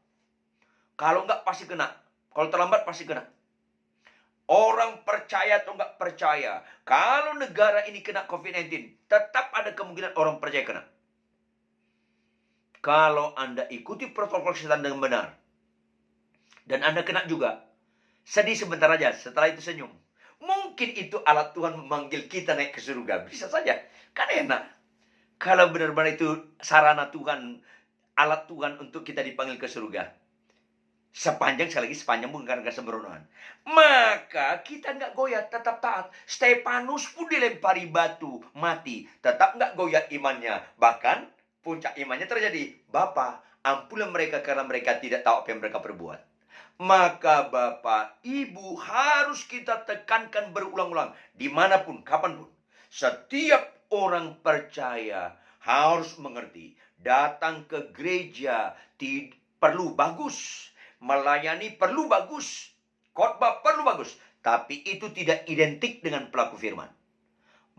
[SPEAKER 3] Kalau nggak pasti kena. Kalau terlambat pasti kena. Orang percaya atau nggak percaya, kalau negara ini kena COVID-19, tetap ada kemungkinan orang percaya kena. Kalau Anda ikuti protokol kesehatan dengan benar, dan Anda kena juga, sedih sebentar aja, setelah itu senyum. Mungkin itu alat Tuhan memanggil kita naik ke surga. Bisa saja. Kan enak. Kalau benar-benar itu sarana Tuhan, alat Tuhan untuk kita dipanggil ke surga. Sekali lagi sepanjang bukan karena kesembronoan. Maka kita nggak goyah, tetap taat. Stefanus pun dilempari batu, mati. Tetap nggak goyah imannya. Bahkan puncak imannya terjadi. Bapa, ampunilah mereka karena mereka tidak tahu apa yang mereka perbuat. Maka Bapak, Ibu harus kita tekankan berulang-ulang. Dimanapun, kapanpun. Setiap orang percaya harus mengerti. Datang ke gereja perlu bagus. Melayani perlu bagus. Khotbah perlu bagus. Tapi itu tidak identik dengan pelaku firman.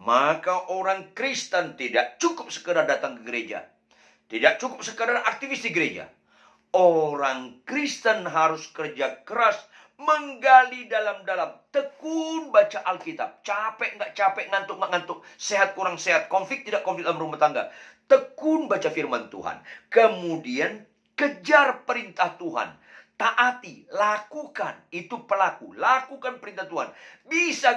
[SPEAKER 3] Maka orang Kristen tidak cukup sekedar datang ke gereja. Tidak cukup sekedar aktivis di gereja. Orang Kristen harus kerja keras, menggali dalam-dalam, tekun baca Alkitab. Capek nggak capek, ngantuk nggak ngantuk, sehat kurang sehat, konflik tidak konflik dalam rumah tangga. Tekun baca firman Tuhan. Kemudian kejar perintah Tuhan. Taati, lakukan. Itu pelaku, lakukan perintah Tuhan. Bisa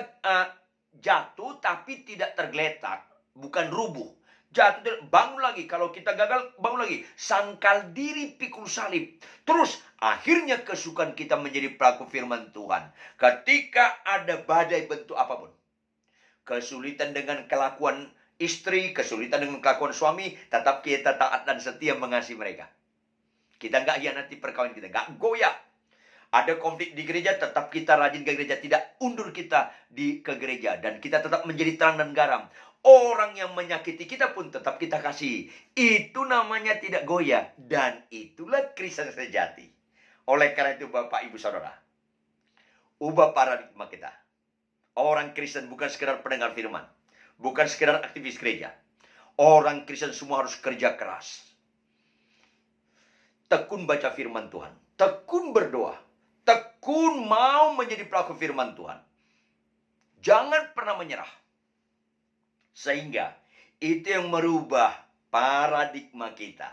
[SPEAKER 3] jatuh tapi tidak tergeletak, bukan rubuh. Jatuh, bangun lagi. Kalau kita gagal, bangun lagi. Sangkal diri, pikul salib. Terus, akhirnya kesukaan kita menjadi pelaku firman Tuhan. Ketika ada badai bentuk apapun. Kesulitan dengan kelakuan istri, kesulitan dengan kelakuan suami, tetap kita taat dan setia mengasihi mereka. Kita nggak hianati perkawinan kita, nggak goyah. Ada konflik di gereja, tetap kita rajin ke gereja. Tidak undur kita ke gereja. Dan kita tetap menjadi terang dan garam. Orang yang menyakiti kita pun tetap kita kasih. Itu namanya tidak goyah. Dan itulah Kristen sejati. Oleh karena itu Bapak, Ibu, Saudara, ubah paradigma kita. Orang Kristen bukan sekedar pendengar firman. Bukan sekedar aktivis gereja. Orang Kristen semua harus kerja keras. Tekun baca firman Tuhan. Tekun berdoa. Tekun mau menjadi pelaku firman Tuhan. Jangan pernah menyerah. Sehingga itu yang merubah paradigma kita,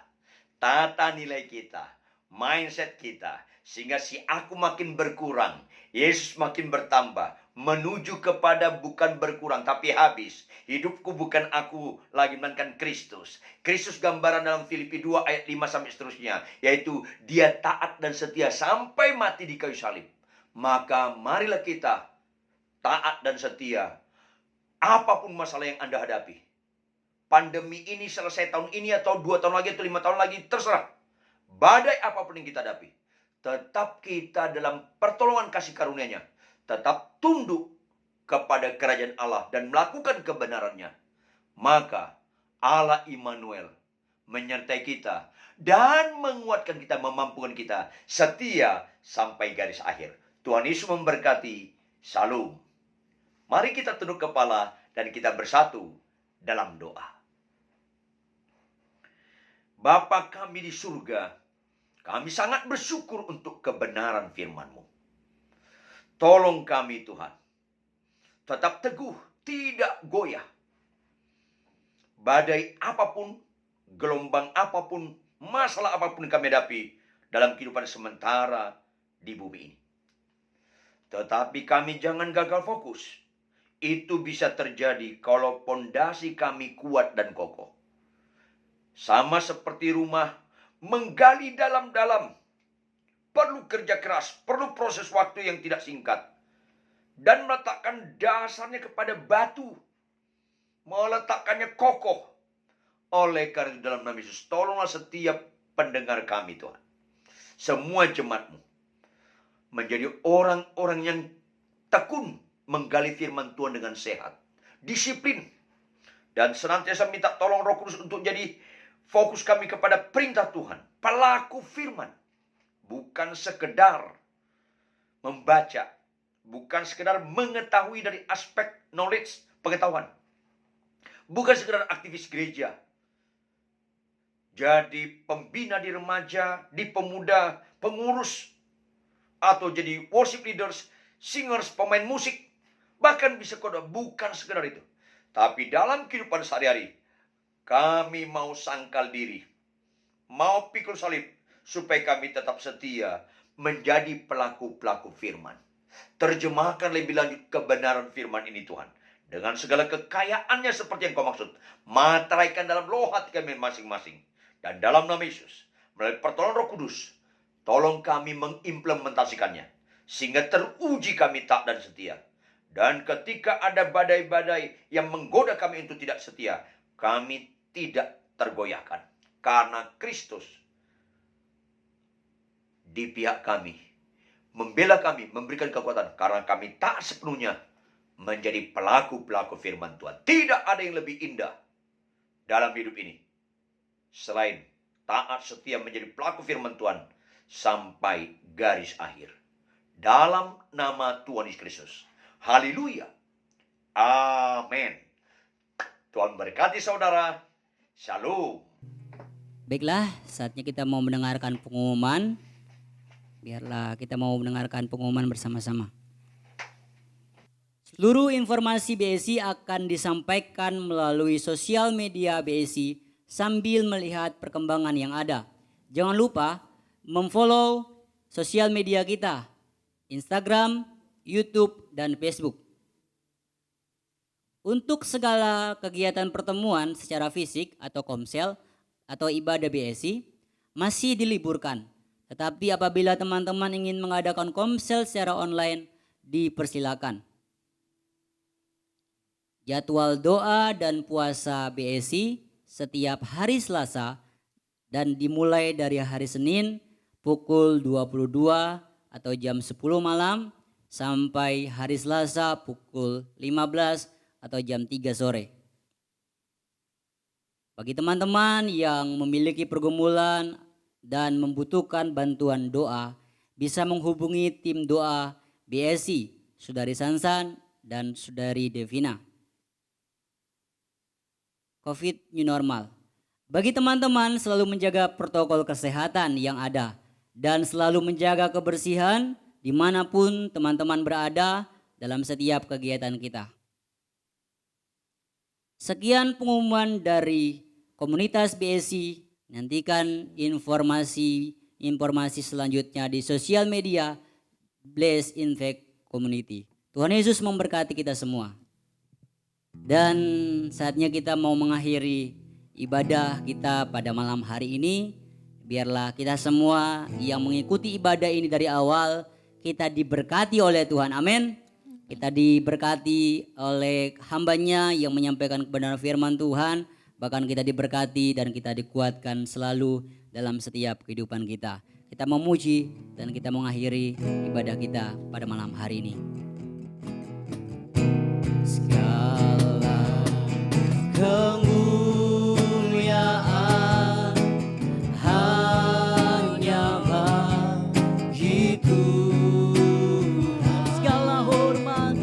[SPEAKER 3] tata nilai kita, mindset kita. Sehingga si aku makin berkurang, Yesus makin bertambah. Menuju kepada bukan berkurang tapi habis. Hidupku bukan aku lagi melainkan Kristus. Kristus gambaran dalam Filipi 2 ayat 5 sampai seterusnya. Yaitu dia taat dan setia sampai mati di kayu salib. Maka marilah kita taat dan setia. Apapun masalah yang Anda hadapi. Pandemi ini selesai tahun ini atau 2 tahun lagi atau 5 tahun lagi. Terserah. Badai apapun yang kita hadapi. Tetap kita dalam pertolongan kasih karunia-Nya. Tetap tunduk kepada kerajaan Allah dan melakukan kebenarannya. Maka Allah Immanuel menyertai kita dan menguatkan kita, memampukan kita setia sampai garis akhir. Tuhan Yesus memberkati. Salam. Mari kita tunduk kepala dan kita bersatu dalam doa. Bapa kami di surga, kami sangat bersyukur untuk kebenaran firman-Mu. Tolong kami Tuhan, tetap teguh, tidak goyah. Badai apapun, gelombang apapun, masalah apapun yang kami hadapi dalam kehidupan sementara di bumi ini. Tetapi kami jangan gagal fokus. Itu bisa terjadi kalau pondasi kami kuat dan kokoh. Sama seperti rumah, menggali dalam-dalam. Perlu kerja keras, perlu proses waktu yang tidak singkat. Dan meletakkan dasarnya kepada batu. Meletakkannya kokoh. Oleh karena itu dalam nama Yesus, tolonglah setiap pendengar kami Tuhan. Semua jemaat-Mu menjadi orang-orang yang tekun menggali firman Tuhan dengan sehat. Disiplin. Dan senantiasa minta tolong Roh Kudus untuk jadi fokus kami kepada perintah Tuhan. Pelaku firman. Bukan sekedar membaca. Bukan sekedar mengetahui dari aspek knowledge, pengetahuan. Bukan sekedar aktivis gereja. Jadi pembina di remaja, di pemuda, pengurus. Atau jadi worship leaders, singers, pemain musik. Bahkan bisa khotbah, bukan sekedar itu. Tapi dalam kehidupan sehari-hari, kami mau sangkal diri. Mau pikul salib. Supaya kami tetap setia menjadi pelaku-pelaku firman. Terjemahkan lebih lanjut kebenaran firman ini Tuhan. Dengan segala kekayaannya seperti yang kau maksud. Materaikan dalam loh hati kami masing-masing. Dan dalam nama Yesus, melalui pertolongan Roh Kudus, tolong kami mengimplementasikannya. Sehingga teruji kami tak dan setia. Dan ketika ada badai-badai yang menggoda kami untuk tidak setia, kami tidak tergoyahkan. Karena Kristus di pihak kami, membela kami, memberikan kekuatan. Karena kami tak sepenuhnya menjadi pelaku-pelaku firman Tuhan. Tidak ada yang lebih indah dalam hidup ini selain taat setia menjadi pelaku firman Tuhan sampai garis akhir. Dalam nama Tuhan Yesus Kristus. Haleluya. Amin. Tuhan berkati saudara. Shalom.
[SPEAKER 1] Baiklah, saatnya kita mau mendengarkan pengumuman. Biarlah kita mau mendengarkan pengumuman bersama-sama. Seluruh informasi BSI akan disampaikan melalui sosial media BSI sambil melihat perkembangan yang ada. Jangan lupa memfollow sosial media kita, Instagram, YouTube, dan Facebook. Untuk segala kegiatan pertemuan secara fisik atau komsel atau ibadah BSI masih diliburkan. Tetapi apabila teman-teman ingin mengadakan komsel secara online, dipersilakan. Jadwal doa dan puasa BSI setiap hari Selasa dan dimulai dari hari Senin pukul 22 atau jam 10 malam sampai hari Selasa pukul 15 atau jam 3 sore. Bagi teman-teman yang memiliki pergumulan dan membutuhkan bantuan doa, bisa menghubungi tim doa BSI, Saudari Sansan dan Saudari Devina. COVID New Normal. Bagi teman-teman selalu menjaga protokol kesehatan yang ada dan selalu menjaga kebersihan dimanapun teman-teman berada dalam setiap kegiatan kita. Sekian pengumuman dari komunitas BSI. Nantikan informasi selanjutnya di sosial media Bless Impact Community. Tuhan Yesus memberkati kita semua. Dan saatnya kita mau mengakhiri ibadah kita pada malam hari ini. Biarlah kita semua yang mengikuti ibadah ini dari awal, kita diberkati oleh Tuhan. Amin. Kita diberkati oleh hambanya yang menyampaikan kebenaran firman Tuhan. Bahkan kita diberkati dan kita dikuatkan selalu dalam setiap kehidupan kita. Kita memuji dan kita mengakhiri ibadah kita pada malam hari ini. Segala kemuliaan hanya bagi Tuhan. Segala hormat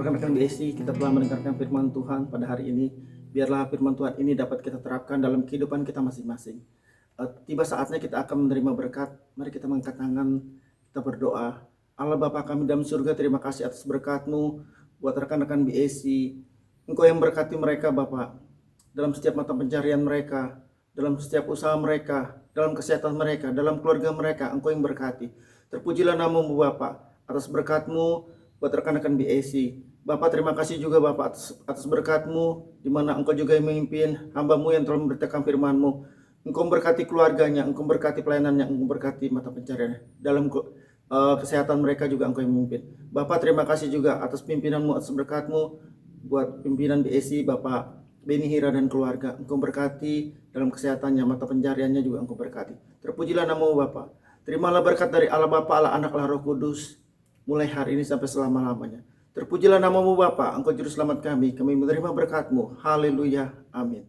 [SPEAKER 4] rekan-rekan BSI, kita telah mendengarkan firman Tuhan pada hari ini. Biarlah firman Tuhan ini dapat kita terapkan dalam kehidupan kita masing-masing. Tiba saatnya kita akan menerima berkat. Mari kita mengangkat tangan, kita berdoa. Allah Bapa kami dalam surga, terima kasih atas berkat-Mu buat rekan-rekan BSI. Engkau yang berkati mereka Bapak, dalam setiap mata pencarian mereka, dalam setiap usaha mereka, dalam kesehatan mereka, dalam keluarga mereka, Engkau yang berkati. Terpujilah nama-Mu Bapak, atas berkat-Mu buat rekan-rekan BSI. Bapak terima kasih juga Bapak atas berkat-Mu, di mana Engkau juga yang memimpin hamba-Mu yang telah memberitakan firman-Mu. Engkau berkati keluarganya, Engkau berkati pelayanannya, Engkau berkati mata pencariannya. Dalam kesehatan mereka juga Engkau yang memimpin. Bapak terima kasih juga atas pimpinan-Mu, atas berkat-Mu buat pimpinan BSI, Bapak Beni Hira dan keluarga. Engkau berkati dalam kesehatannya, mata pencariannya juga Engkau berkati. Terpujilah nama-Mu Bapak. Terimalah berkat dari Allah Bapa, Allah Anak, Allah Roh Kudus, mulai hari ini sampai selama-lamanya. Terpujilah nama-Mu Bapa, Engkau juru selamat kami menerima berkat-Mu. Haleluya, amin.